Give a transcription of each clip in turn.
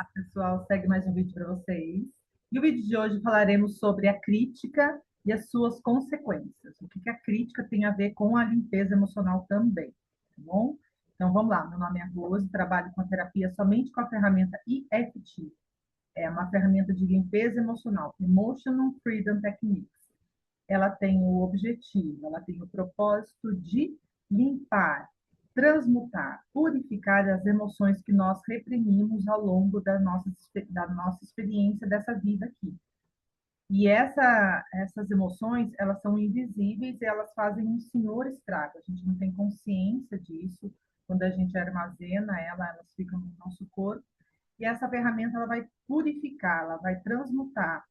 Pessoal, segue mais um vídeo para vocês. E o vídeo de hoje falaremos sobre a crítica e as suas consequências. O que a crítica tem a ver com a limpeza emocional também, tá bom? Então vamos lá, meu nome é Rose, trabalho com a terapia somente com a ferramenta EFT. É uma ferramenta de limpeza emocional, Emotional Freedom Techniques. Ela tem o objetivo, ela tem o propósito de limpar, transmutar, purificar as emoções que nós reprimimos ao longo da nossa experiência dessa vida aqui. E essas emoções, elas são invisíveis e elas fazem um senhor estrago. A gente não tem consciência disso. Quando a gente armazena elas ficam no nosso corpo. E essa ferramenta, ela vai purificar, ela vai transmutar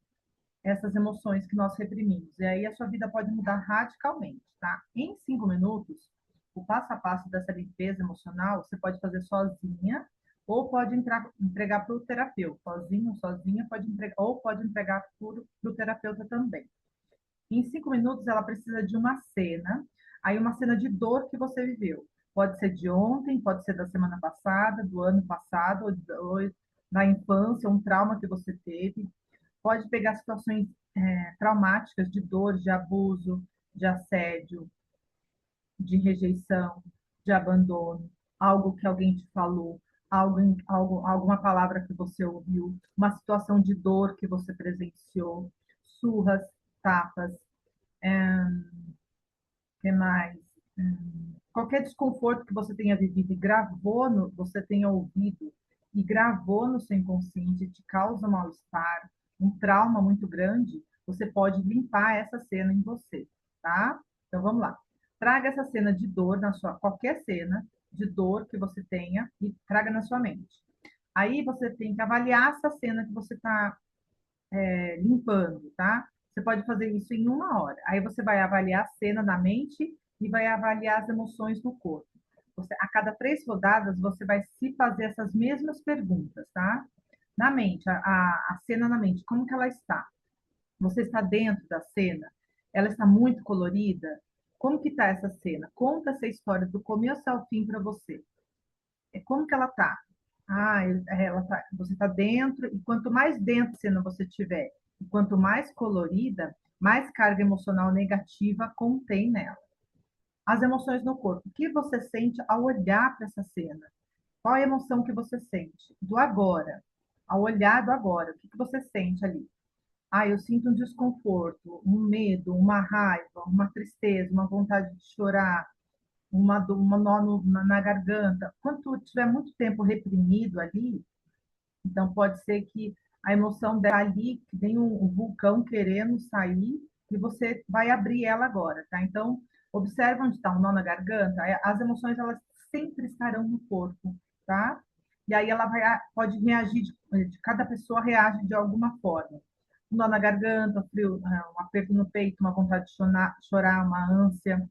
essas emoções que nós reprimimos. E aí a sua vida pode mudar radicalmente, tá? Em 5 minutos, o passo a passo dessa limpeza emocional, você pode fazer sozinha ou pode entregar para o terapeuta, sozinho, sozinha, pode entregar, ou pode entregar para o terapeuta também. Em 5 minutos, ela precisa de uma cena, aí uma cena de dor que você viveu. Pode ser de ontem, pode ser da semana passada, do ano passado, ou da infância, um trauma que você teve. Pode pegar situações traumáticas de dor, de abuso, de assédio, de rejeição, de abandono, algo que alguém te falou, alguma palavra que você ouviu, uma situação de dor que você presenciou, surras, tapas, que mais? Qualquer desconforto que você tenha vivido e você tenha ouvido e gravou no seu inconsciente, te causa mal-estar, um trauma muito grande, você pode limpar essa cena em você, tá? Então vamos lá. Traga essa cena de dor qualquer cena de dor que você tenha e traga na sua mente. Aí você tem que avaliar essa cena que você está limpando, tá? Você pode fazer isso em 1 hora. Aí você vai avaliar a cena na mente e vai avaliar as emoções no corpo. A cada 3 rodadas, você vai se fazer essas mesmas perguntas, tá? Na mente, a cena na mente, como que ela está? Você está dentro da cena? Ela está muito colorida? Como que está essa cena? Conta essa história do começo ao fim para você. Como que ela está? Você está dentro, e quanto mais dentro da cena você tiver, e quanto mais colorida, mais carga emocional negativa contém nela. As emoções no corpo. O que você sente ao olhar para essa cena? Qual a emoção que você sente? Do agora. Ao olhar do agora. O que você sente ali? Eu sinto um desconforto, um medo, uma raiva, uma tristeza, uma vontade de chorar, uma nó na garganta. Quando tiver muito tempo reprimido ali, então pode ser que a emoção dela ali, que tem um vulcão querendo sair, e você vai abrir ela agora, tá? Então, observa onde está um nó na garganta. As emoções, elas sempre estarão no corpo, tá? E aí ela pode reagir, cada pessoa reage de alguma forma. Um nó na garganta, frio, um aperto no peito, uma vontade de chorar, uma ânsia.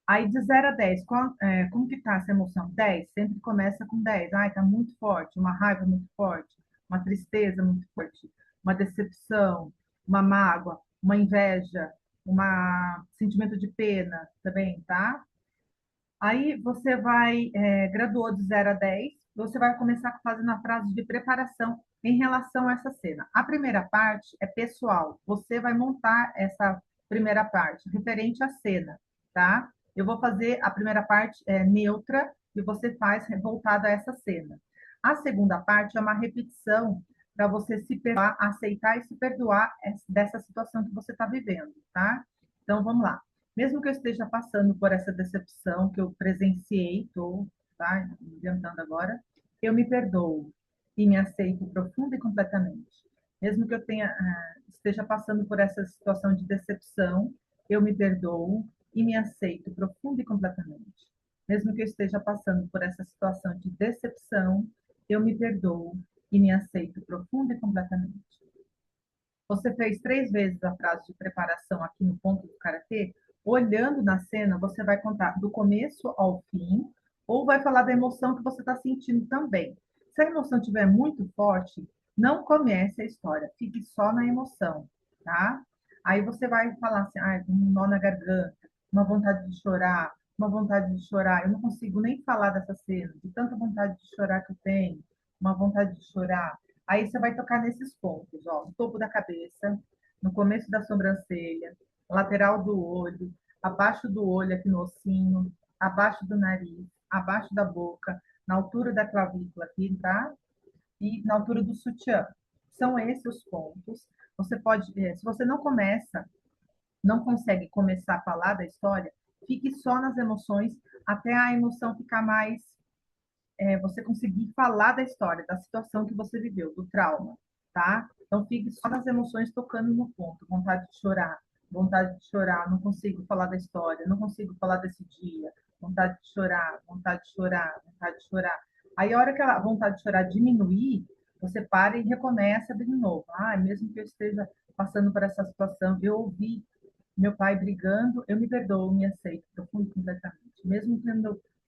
Aí de 0 a 10, como que tá essa emoção? 10, sempre começa com 10. Tá muito forte, uma raiva muito forte, uma tristeza muito forte, uma decepção, uma mágoa, uma inveja, um sentimento de pena também, tá? Aí você vai, graduou de 0 a 10, você vai começar fazendo a frase de preparação em relação a essa cena. A primeira parte é pessoal, você vai montar essa primeira parte, referente à cena, tá? Eu vou fazer a primeira parte neutra e você faz voltada a essa cena. A segunda parte é uma repetição para você se perdoar, aceitar e se perdoar dessa situação que você está vivendo, tá? Então vamos lá. Mesmo que eu esteja passando por essa decepção que eu presenciei, estou, tá, inventando agora, eu me perdoo e me aceito profunda e completamente. Mesmo que eu esteja passando por essa situação de decepção, eu me perdoo e me aceito profunda e completamente. Mesmo que eu esteja passando por essa situação de decepção, eu me perdoo e me aceito profunda e completamente. Você fez 3 vezes a frase de preparação aqui no ponto do karatê, olhando na cena, você vai contar do começo ao fim, ou vai falar da emoção que você está sentindo também. Se a emoção estiver muito forte, não comece a história, fique só na emoção, tá? Aí você vai falar assim, um nó na garganta, uma vontade de chorar, uma vontade de chorar. Eu não consigo nem falar dessa cena, de tanta vontade de chorar que eu tenho. uma vontade de chorar. Aí você vai tocar nesses pontos, ó, no topo da cabeça, no começo da sobrancelha, lateral do olho, abaixo do olho aqui no ossinho, abaixo do nariz, abaixo da boca, na altura da clavícula aqui, tá? E na altura do sutiã. São esses os pontos. Você pode, se você não consegue começar a falar da história, fique só nas emoções até a emoção ficar mais, você conseguir falar da história, da situação que você viveu, do trauma, tá? Então fique só nas emoções tocando no ponto, vontade de chorar, não consigo falar da história, não consigo falar desse dia, vontade de chorar, vontade de chorar, vontade de chorar. Aí a hora que a vontade de chorar diminuir, você para e recomeça de novo. Ah, mesmo que eu esteja passando por essa situação, eu ouvi meu pai brigando, eu me perdoo, me aceito profundo e completamente. Mesmo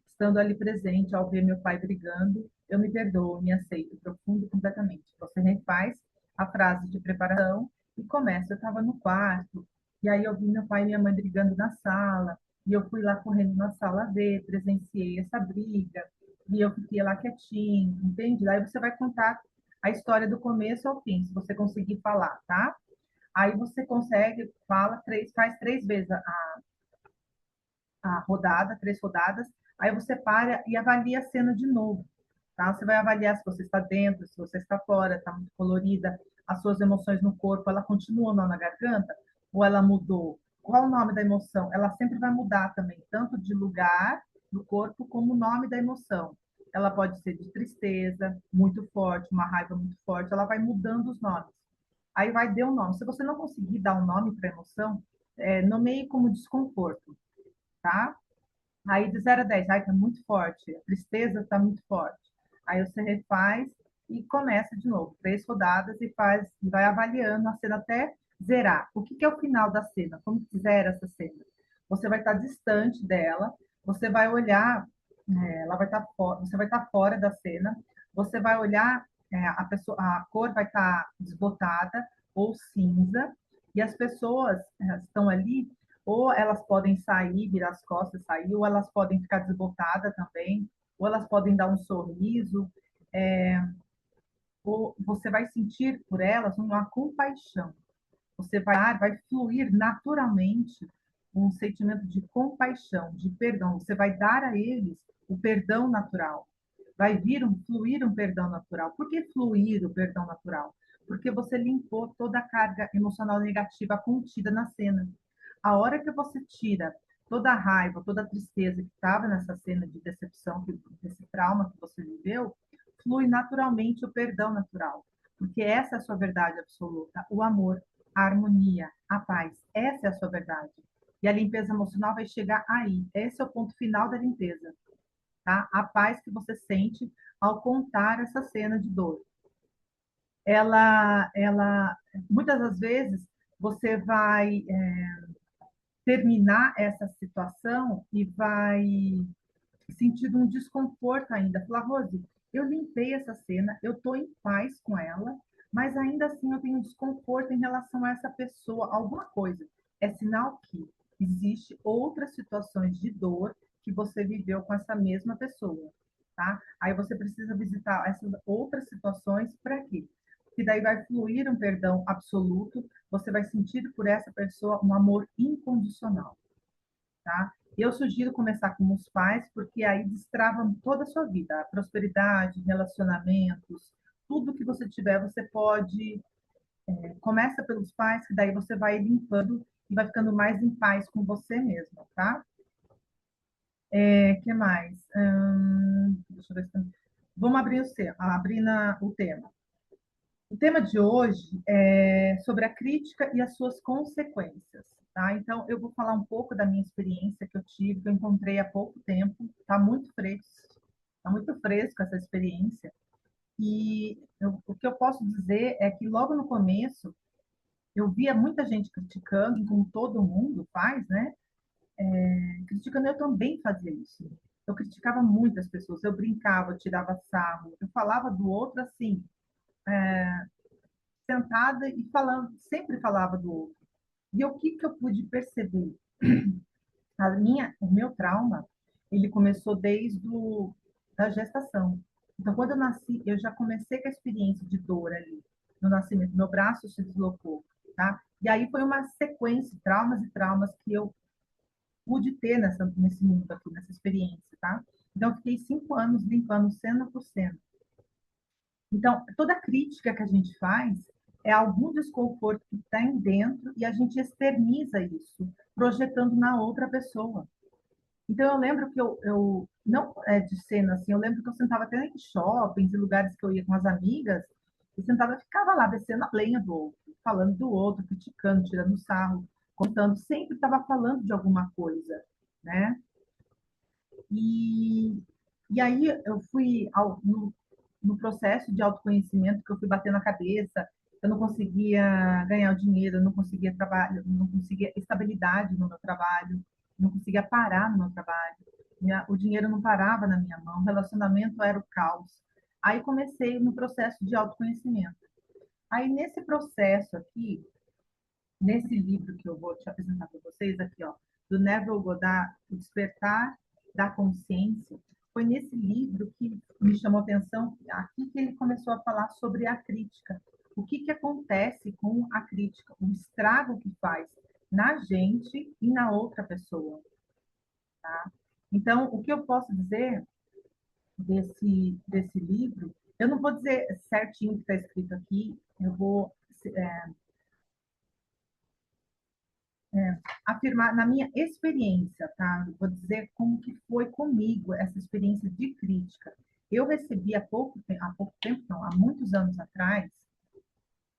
estando ali presente, ao ver meu pai brigando, eu me perdoo, me aceito profundo e completamente. Você refaz a frase de preparação e começa. Eu estava no quarto, e aí eu vi meu pai e minha mãe brigando na sala, e eu fui lá correndo na sala ver, presenciei essa briga, e eu fiquei lá quietinho, entende? Aí você vai contar a história do começo ao fim, se você conseguir falar, tá? Aí você consegue, faz 3 vezes a rodada, 3 rodadas, aí você para e avalia a cena de novo, tá? Você vai avaliar se você está dentro, se você está fora, está muito colorida, as suas emoções no corpo, ela continua na garganta ou ela mudou? Qual o nome da emoção? Ela sempre vai mudar também, tanto de lugar do corpo como o nome da emoção. Ela pode ser de tristeza, muito forte, uma raiva muito forte, ela vai mudando os nomes. Aí vai dar um nome. Se você não conseguir dar um nome para a emoção, nomeie como desconforto, tá? Aí de 0 a 10, ai, tá muito forte, a tristeza tá muito forte. Aí você refaz e começa de novo, 3 rodadas e vai avaliando a cena até zerar. O que é o final da cena? Como que zera essa cena? Você vai estar distante dela, você vai olhar, ela vai estar você vai estar fora da cena, você vai olhar, a pessoa, a cor vai estar desbotada ou cinza, e as pessoas estão ali ou elas podem sair, virar as costas, sair, ou elas podem ficar desbotadas também, ou elas podem dar um sorriso, ou você vai sentir por elas uma compaixão. Você vai fluir naturalmente um sentimento de compaixão, de perdão. Você vai dar a eles o perdão natural. Fluir um perdão natural. Por que fluir o perdão natural? Porque você limpou toda a carga emocional negativa contida na cena. A hora que você tira toda a raiva, toda a tristeza que estava nessa cena de decepção, desse trauma que você viveu, flui naturalmente o perdão natural. Porque essa é a sua verdade absoluta, o amor, a harmonia, a paz. Essa é a sua verdade. E a limpeza emocional vai chegar aí. Esse é o ponto final da limpeza, tá? A paz que você sente ao contar essa cena de dor. Muitas das vezes, você vai terminar essa situação e vai sentir um desconforto ainda. Falar, Rose, eu limpei essa cena, eu estou em paz com ela, mas ainda assim eu tenho desconforto em relação a essa pessoa, alguma coisa. É sinal que existe outras situações de dor que você viveu com essa mesma pessoa, tá? Aí você precisa visitar essas outras situações para quê? Que daí vai fluir um perdão absoluto, você vai sentir por essa pessoa um amor incondicional, tá? Eu sugiro começar com os pais, porque aí destrava toda a sua vida, a prosperidade, relacionamentos, tudo que você tiver, você pode, começa pelos pais, que daí você vai limpando e vai ficando mais em paz com você mesmo, tá? Que mais? Deixa eu ver se... Vamos abrir o tema. O tema de hoje é sobre a crítica e as suas consequências, tá? Então, eu vou falar um pouco da minha experiência que eu tive, que eu encontrei há pouco tempo, tá muito fresco essa experiência. E o que eu posso dizer é que logo no começo, eu via muita gente criticando, como todo mundo faz, né? Criticando, eu também fazia isso. Eu criticava muitas pessoas, eu brincava, eu tirava sarro, eu falava do outro assim, sentada e falando, sempre falava do outro. E o que que eu pude perceber? O meu trauma, ele começou da gestação. Então, quando eu nasci, eu já comecei com a experiência de dor ali, no nascimento. Meu braço se deslocou, tá? E aí foi uma sequência, traumas e traumas que eu pude ter nesse mundo aqui, nessa experiência, tá? Então, eu fiquei 5 anos limpando cena por cena. Então, toda crítica que a gente faz é algum desconforto que tem dentro e a gente externiza isso, projetando na outra pessoa. Então, eu lembro que eu não é de cena assim, eu lembro que eu sentava até em shoppings e lugares que eu ia com as amigas, e sentava e ficava lá descendo a lenha do outro, falando do outro, criticando, tirando sarro, contando, sempre estava falando de alguma coisa, né? E, e aí eu fui no processo de autoconhecimento que eu fui batendo a cabeça, eu não conseguia ganhar o dinheiro, eu não conseguia trabalho, não conseguia estabilidade no meu trabalho, não conseguia parar no meu trabalho, o dinheiro não parava na minha mão, o relacionamento era o caos. Aí comecei no processo de autoconhecimento. Aí nesse processo aqui, nesse livro que eu vou te apresentar para vocês aqui, ó, do Neville Goddard, O Despertar da Consciência, foi nesse livro que me chamou a atenção, aqui que ele começou a falar sobre a crítica. O que acontece com a crítica, o estrago que faz na gente e na outra pessoa, tá? Então, o que eu posso dizer desse livro, eu não vou dizer certinho o que está escrito aqui, eu vou afirmar na minha experiência, tá? Vou dizer como que foi comigo essa experiência de crítica. Eu recebi há pouco tempo, não, há muitos anos atrás,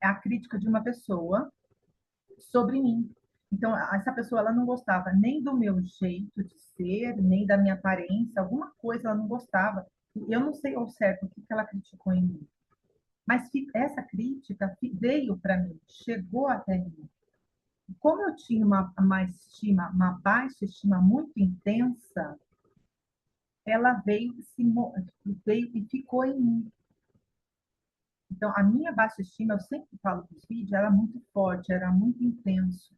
a crítica de uma pessoa sobre mim. Então, essa pessoa ela não gostava nem do meu jeito de ser, nem da minha aparência, alguma coisa ela não gostava. E eu não sei ao certo o que ela criticou em mim. Mas essa crítica veio para mim, chegou até mim. Como eu tinha uma baixa estima muito intensa, ela veio e ficou em mim. Então, a minha baixa estima, eu sempre falo nos vídeos, era muito forte, era muito intenso,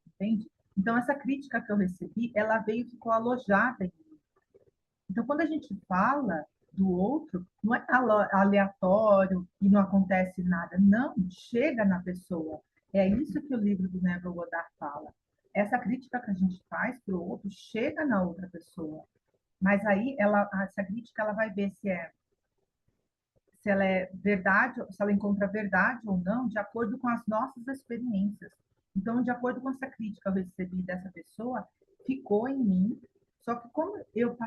entende? Então, essa crítica que eu recebi, ela veio e ficou alojada em mim. Então, quando a gente fala do outro, não é aleatório e não acontece nada. Não, chega na pessoa. É isso que o livro do Neville Goddard fala. Essa crítica que a gente faz para o outro chega na outra pessoa. Mas aí essa crítica ela vai ver se ela é verdade, se ela encontra verdade ou não, de acordo com as nossas experiências. Então, de acordo com essa crítica que eu recebi dessa pessoa, ficou em mim. Só que como eu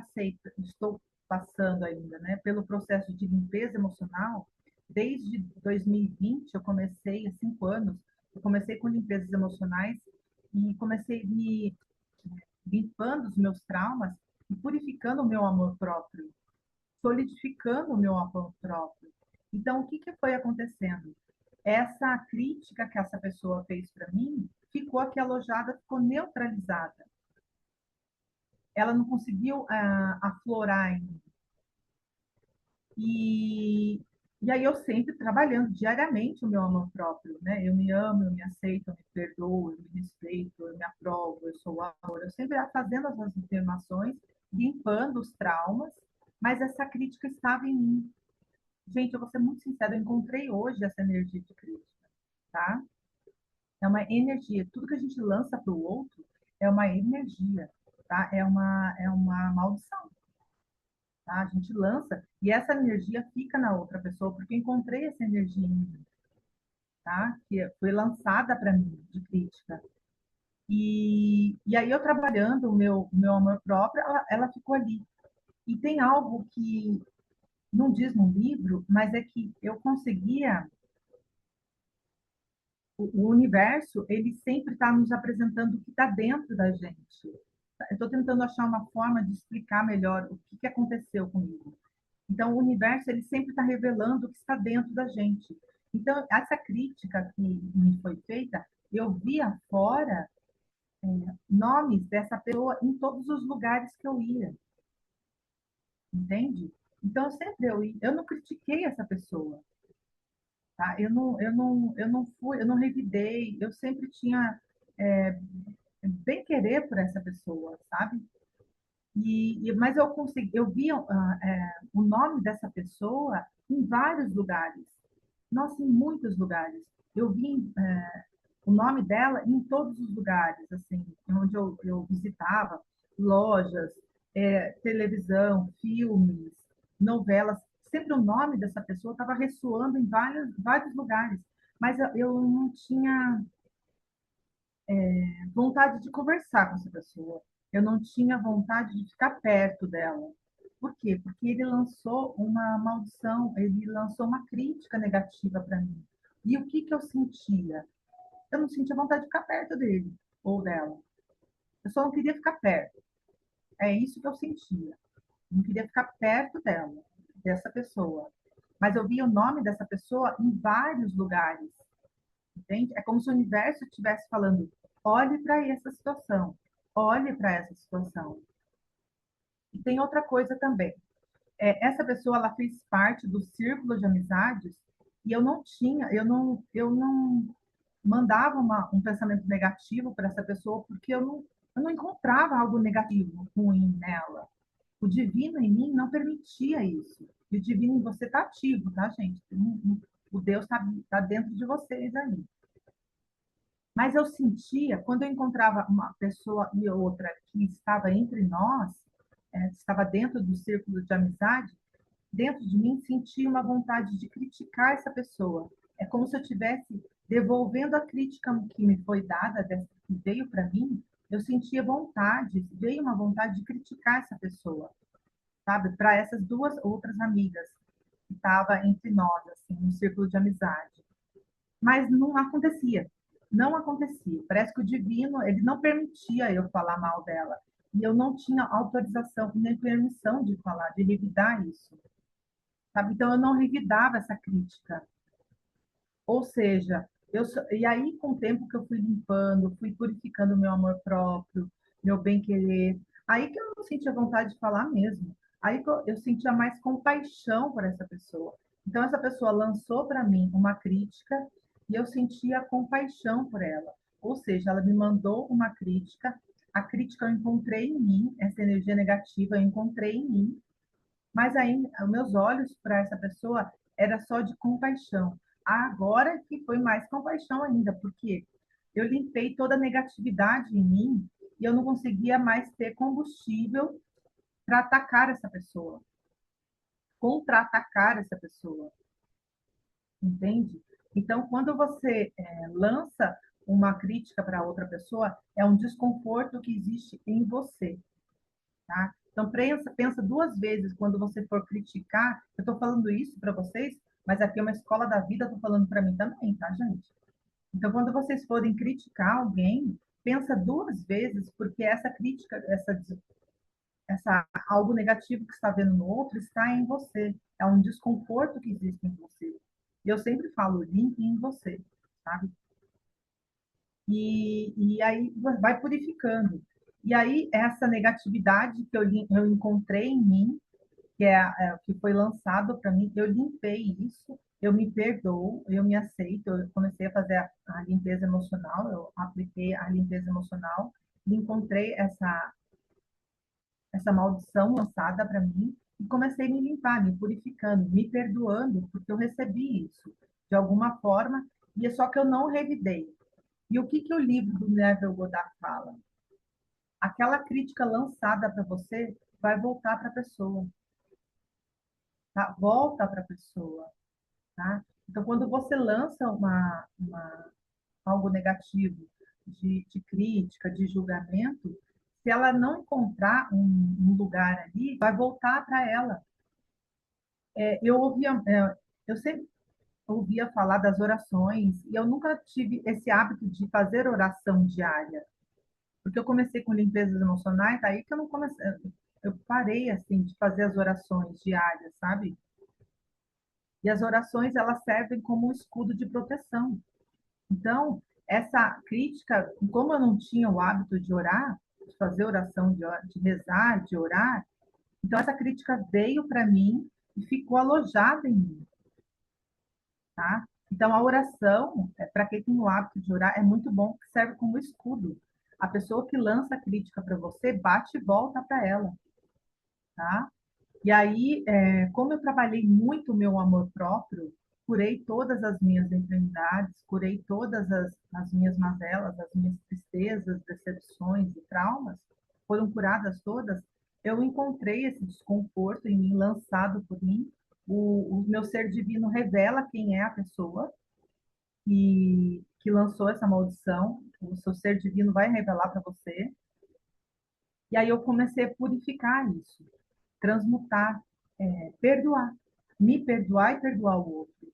estou passando ainda, né, pelo processo de limpeza emocional, desde 2020 eu comecei, há 5 anos, eu comecei com limpezas emocionais e comecei me limpando os meus traumas e purificando o meu amor próprio, solidificando o meu amor próprio. Então, o que foi acontecendo? Essa crítica que essa pessoa fez para mim ficou aqui alojada, ficou neutralizada. Ela não conseguiu aflorar em mim. E aí eu sempre trabalhando diariamente o meu amor próprio, né? Eu me amo, eu me aceito, eu me perdoo, eu me respeito, eu me aprovo, eu sou amor. Eu sempre fazendo as minhas afirmações, limpando os traumas, mas essa crítica estava em mim. Gente, eu vou ser muito sincera, eu encontrei hoje essa energia de crítica, tá? É uma energia. Tudo que a gente lança para o outro é uma energia, tá? É uma maldição, tá? A gente lança e essa energia fica na outra pessoa, porque eu encontrei essa energia em mim, tá? Que foi lançada para mim de crítica. E aí eu trabalhando o meu amor próprio, ela ficou ali. E tem algo que não diz no livro, mas é que eu conseguia o universo, ele sempre está nos apresentando o que está dentro da gente. Eu estou tentando achar uma forma de explicar melhor o que aconteceu comigo. Então, o universo, ele sempre está revelando o que está dentro da gente. Então, essa crítica que me foi feita, eu via fora nomes dessa pessoa em todos os lugares que eu ia, entende? Então, sempre eu não critiquei essa pessoa, tá? Eu não revidei, eu sempre tinha é, bem querer por essa pessoa, sabe? Mas eu consegui, eu vi o nome dessa pessoa em vários lugares. Nossa, em muitos lugares. Eu vi o nome dela em todos os lugares, assim, onde eu visitava, lojas, televisão, filmes, novelas. Sempre o nome dessa pessoa estava ressoando em vários lugares. Mas eu não tinha vontade de conversar com essa pessoa. Eu não tinha vontade de ficar perto dela. Por quê? Porque ele lançou uma maldição, ele lançou uma crítica negativa para mim. E o que que eu sentia? Eu não sentia vontade de ficar perto dele ou dela. Eu só não queria ficar perto. É isso que eu sentia. Eu não queria ficar perto dela, dessa pessoa. Mas eu via o nome dessa pessoa em vários lugares, entende? É como se o universo estivesse falando: olhe para essa situação, olhe para essa situação. E tem outra coisa também. Essa pessoa ela fez parte do círculo de amizades e eu não mandava um pensamento negativo para essa pessoa porque eu não encontrava algo negativo, ruim nela. O divino em mim não permitia isso. E o divino em você está ativo, tá, gente? O Deus tá dentro de vocês aí. Mas eu sentia, quando eu encontrava uma pessoa e outra que estava entre nós, estava dentro do círculo de amizade, dentro de mim sentia uma vontade de criticar essa pessoa. É como se eu estivesse devolvendo a crítica que me foi dada, que veio para mim, eu sentia vontade, veio uma vontade de criticar essa pessoa, sabe? Para essas duas outras amigas que estavam entre nós, assim, no círculo de amizade. Mas não acontecia, não acontecia. Parece que o divino, ele não permitia eu falar mal dela. E eu não tinha autorização nem permissão de falar, de revidar isso, sabe? Então eu não revidava essa crítica. Ou seja, e aí com o tempo que eu fui limpando, fui purificando o meu amor próprio, meu bem-querer, aí que eu não sentia vontade de falar mesmo. Aí que eu sentia mais compaixão por essa pessoa. Então essa pessoa lançou para mim uma crítica e eu sentia compaixão por ela. Ou seja, ela me mandou uma crítica, a crítica eu encontrei em mim, essa energia negativa eu encontrei em mim, mas aí, os meus olhos para essa pessoa era só de compaixão. Agora que foi mais compaixão ainda, porque eu limpei toda a negatividade em mim e eu não conseguia mais ter combustível para atacar essa pessoa, contra-atacar essa pessoa, entende? Então, quando você lança uma crítica para outra pessoa, é um desconforto que existe em você. Tá? Então, pensa duas vezes quando você for criticar. Eu estou falando isso para vocês, mas aqui é uma escola da vida, estou falando para mim também, tá, gente? Então, quando vocês forem criticar alguém, pensa duas vezes, porque essa crítica, essa algo negativo que está vendo no outro está em você. É um desconforto que existe em você. E eu sempre falo, limpe em você, sabe? E aí vai purificando. E aí, essa negatividade que eu encontrei em mim, que foi lançado para mim, eu limpei isso, eu me perdoo, eu me aceito, eu comecei a fazer a limpeza emocional, eu apliquei a limpeza emocional, e encontrei essa maldição lançada para mim e comecei a me limpar, me purificando, me perdoando, porque eu recebi isso de alguma forma, e é só que eu não revidei. E o que que o livro do Neville Goddard fala? Aquela crítica lançada para você vai voltar para a pessoa, tá? Volta para a pessoa, tá? Então, quando você lança algo negativo de crítica, de julgamento, se ela não encontrar um lugar ali, vai voltar para ela. Eu sempre ouvia falar das orações e eu nunca tive esse hábito de fazer oração diária. Porque eu comecei com limpezas emocionais, aí que eu não comecei, eu parei assim de fazer as orações diárias, sabe? E as orações elas servem como um escudo de proteção. Então, essa crítica, como eu não tinha o hábito de orar, de fazer oração, de rezar, de orar, então essa crítica veio para mim e ficou alojada em mim, tá? Então, a oração, para quem tem o hábito de orar, é muito bom, que serve como escudo. A pessoa que lança a crítica para você, bate e volta para ela. tá? E aí, como eu trabalhei muito o meu amor próprio, curei todas as minhas enfermidades, curei todas as minhas mazelas, as minhas tristezas, decepções e traumas, foram curadas todas, eu encontrei esse desconforto em mim, lançado por mim. O meu ser divino revela quem é a pessoa que lançou essa maldição. O seu ser divino vai revelar para você. E aí eu comecei a purificar isso, transmutar, perdoar, me perdoar e perdoar o outro,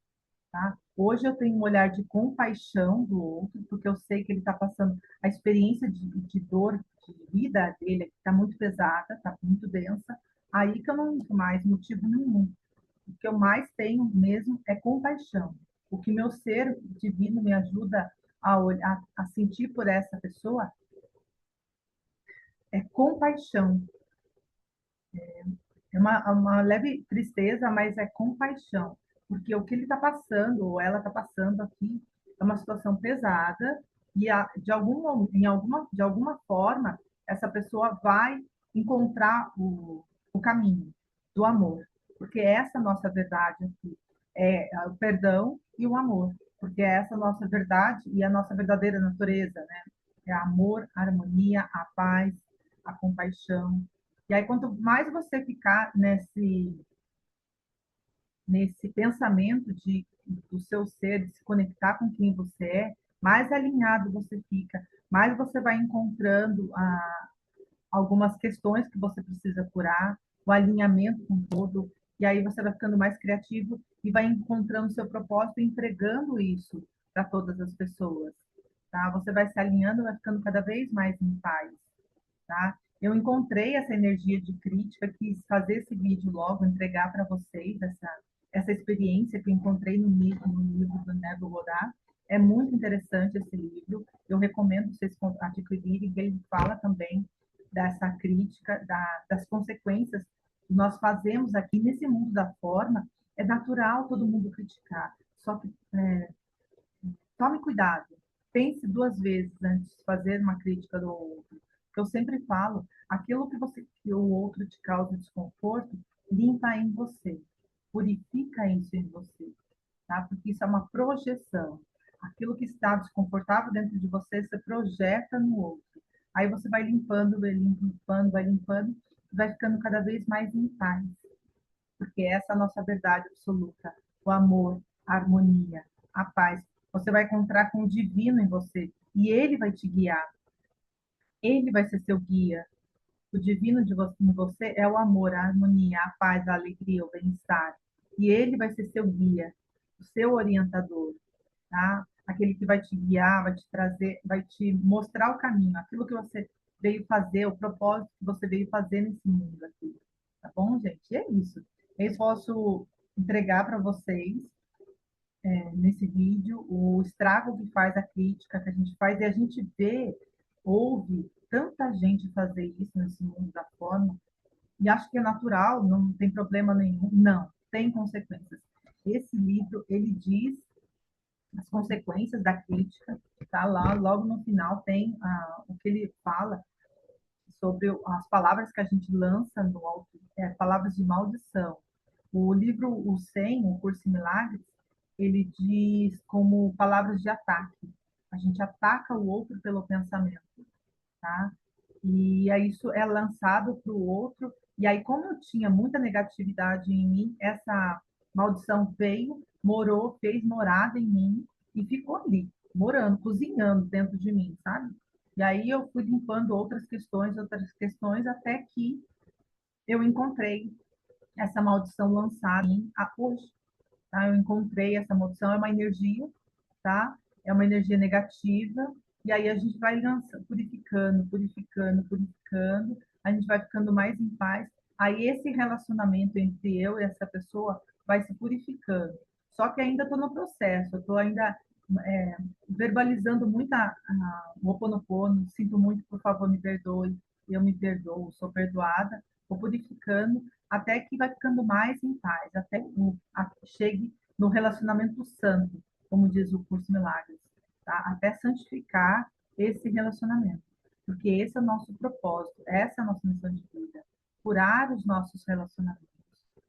tá? Hoje eu tenho um olhar de compaixão do outro, porque eu sei que ele está passando a experiência de dor, de vida dele, que está muito pesada, está muito densa, aí que eu não tenho mais motivo nenhum. O que eu mais tenho mesmo é compaixão. O que meu ser divino me ajuda a, olhar, a sentir por essa pessoa é compaixão. É uma leve tristeza, mas é compaixão, porque o que ele está passando, ou ela está passando aqui, é uma situação pesada, e de alguma forma, essa pessoa vai encontrar o caminho do amor, porque essa é a nossa verdade aqui, é o perdão e o amor, porque essa é a nossa verdade e a nossa verdadeira natureza, né? É amor, a harmonia, a paz, a compaixão. E aí, quanto mais você ficar nesse pensamento do seu ser, de se conectar com quem você é, mais alinhado você fica, mais você vai encontrando algumas questões que você precisa curar, o alinhamento com todo, e aí você vai ficando mais criativo e vai encontrando o seu propósito e entregando isso para todas as pessoas. Tá? Você vai se alinhando, vai ficando cada vez mais em paz. Tá? Eu encontrei essa energia de crítica, quis fazer esse vídeo logo, entregar para vocês essa experiência que eu encontrei no livro do Neville Goddard. É muito interessante esse livro, eu recomendo vocês adquirirem, ele fala também dessa crítica, das consequências que nós fazemos aqui nesse mundo da forma. É natural todo mundo criticar, só que tome cuidado, pense duas vezes antes de fazer uma crítica do outro. Eu sempre falo, aquilo que o outro te causa desconforto, limpa em você, purifica isso em você, tá? Porque isso é uma projeção. Aquilo que está desconfortável dentro de você, você projeta no outro. Aí você vai limpando, vai limpando, vai ficando cada vez mais em paz, porque essa é a nossa verdade absoluta, o amor, a harmonia, a paz. Você vai encontrar com o divino em você e ele vai te guiar, ele vai ser seu guia. O divino em você é o amor, a harmonia, a paz, a alegria, o bem-estar. E ele vai ser seu guia, o seu orientador, tá? Aquele que vai te guiar, vai te trazer, vai te mostrar o caminho, aquilo que você veio fazer, o propósito que você veio fazer nesse mundo aqui. Tá bom, gente? E é isso. Eu posso entregar para vocês, nesse vídeo, o estrago que faz a crítica que a gente faz, e a gente vê, ouve tanta gente fazer isso nesse mundo da forma, e acho que é natural, não tem problema nenhum. Não, tem consequências. Esse livro, ele diz as consequências da crítica, tá lá, logo no final tem o que ele fala sobre as palavras que a gente lança no alto, palavras de maldição. O livro O 100, o Curso em Milagres, ele diz como palavras de ataque. A gente ataca o outro pelo pensamento, tá? E aí isso é lançado para o outro. E aí, como eu tinha muita negatividade em mim, essa maldição veio, morou, fez morada em mim e ficou ali, morando, cozinhando dentro de mim, sabe? E aí eu fui limpando outras questões, até que eu encontrei essa maldição lançada em mim hoje. Tá? Eu encontrei essa maldição, é uma energia, tá? É uma energia negativa, e aí a gente vai lançando, purificando, purificando, purificando, a gente vai ficando mais em paz. Aí esse relacionamento entre eu e essa pessoa vai se purificando. Só que ainda estou no processo, eu estou ainda verbalizando muito o Ho'oponopono, sinto muito, por favor, me perdoe, eu me perdoo, sou perdoada, vou purificando, até que vai ficando mais em paz, até que chegue no relacionamento santo, como diz o curso Milagres, tá? Até santificar esse relacionamento, porque esse é o nosso propósito, essa é a nossa missão de vida. curar os nossos relacionamentos,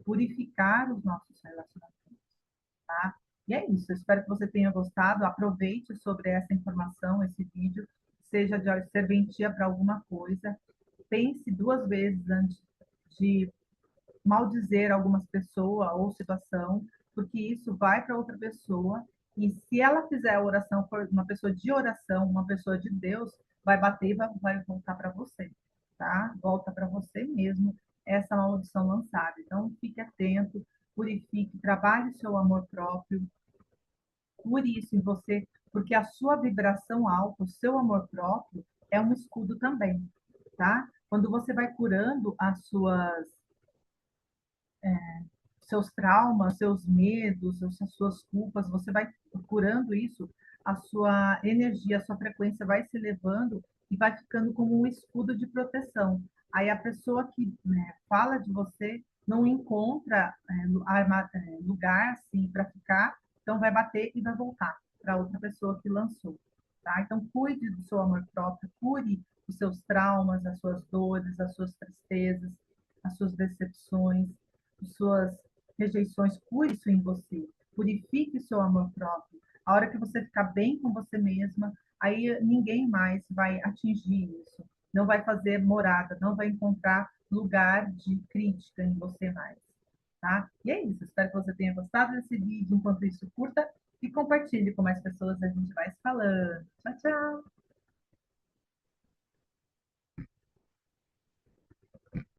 purificar os nossos relacionamentos, tá? E é isso, eu espero que você tenha gostado, aproveite sobre essa informação, esse vídeo, seja de serventia para alguma coisa, pense duas vezes antes de maldizer algumas pessoas ou situação, porque isso vai para outra pessoa, e se ela fizer a oração, for uma pessoa de oração, uma pessoa de Deus, vai bater e vai voltar para você, tá? Volta para você mesmo essa maldição lançada. Então, fique atento, purifique, trabalhe o seu amor próprio, cure isso em você, porque a sua vibração alta, o seu amor próprio, é um escudo também, tá? Quando você vai curando as suas seus traumas, seus medos, as suas culpas, você vai curando isso, a sua energia, a sua frequência vai se elevando e vai ficando como um escudo de proteção. Aí a pessoa que, né, fala de você não encontra lugar assim para ficar, então vai bater e vai voltar para outra pessoa que lançou. Tá? Então cuide do seu amor próprio, cure os seus traumas, as suas dores, as suas tristezas, as suas decepções, as suas rejeições, cure isso em você, purifique o seu amor próprio. A hora que você ficar bem com você mesma, aí ninguém mais vai atingir isso, não vai fazer morada, não vai encontrar lugar de crítica em você mais, tá? E é isso, espero que você tenha gostado desse vídeo, enquanto isso, curta e compartilhe com mais pessoas, a gente vai se falando. Tchau, tchau!